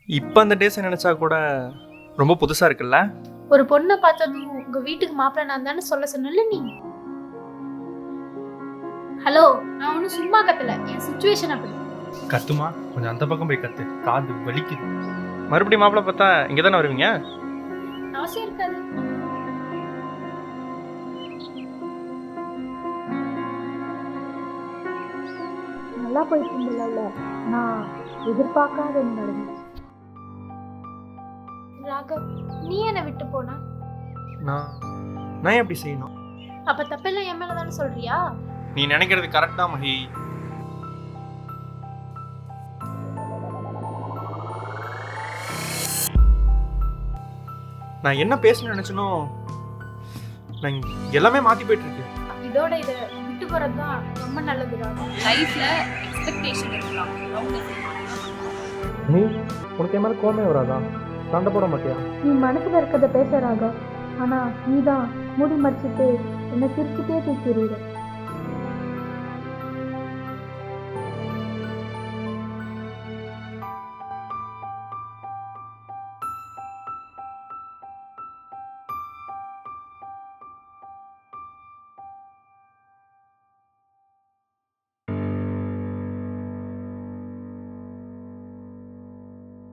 இப்போ அந்த டேஸை நினச்சா கூட ரொம்ப புதுசாக இருக்குல்ல. ஒரு பொண்ணை பார்த்ததும் உங்க வீட்டுக்கு மாப்பிள்ளை நான் தானே சொல்ல சொன்னல நீ. ஹலோ, நான் ஒன்றும் சும்மா கத்தல, என் சுச்சுவேஷன் அப்படி. கத்துமா, கொஞ்சம் அந்த பக்கம் போய் கத்து, காது வலிக்குது. மறுபடியும் மாப்பிள்ளை பார்த்தா இங்கே தானே வருவீங்க? அவசியம் இருக்காது. நல்லா போயிட்டு இருந்தல, நான் எதிர்பார்க்காத ஒன்று நடந்துச்சு. ராகவ், நீ என்னை விட்டு போனா நான் எப்படி செய்யணும்? அப்ப தப்பெல்லாம் என் மேல தானே சொல்றியா? நீ நினைக்கிறது கரெக்ட் தான் மகி. நான் என்ன பேசணும்னு நினைச்சனோ நான் எல்லாமே மாத்தி போயிட்டு இருக்கு. இதோட இதை விட்டு போறது தான் ரொம்ப நல்லது ராகவ். லைஃப்ல எக்ஸ்பெக்டேஷன் இருக்கலாம். நீ உனக்கு என் மேல கோமே வராதா? சண்டை போட மாட்டியா? நீ மனசுல இருக்கிறத பேசுறாங்க, ஆனா நீ தான் மூடி மறைச்சிட்டு என்னை சிரிச்சுட்டே தூக்கிடுற.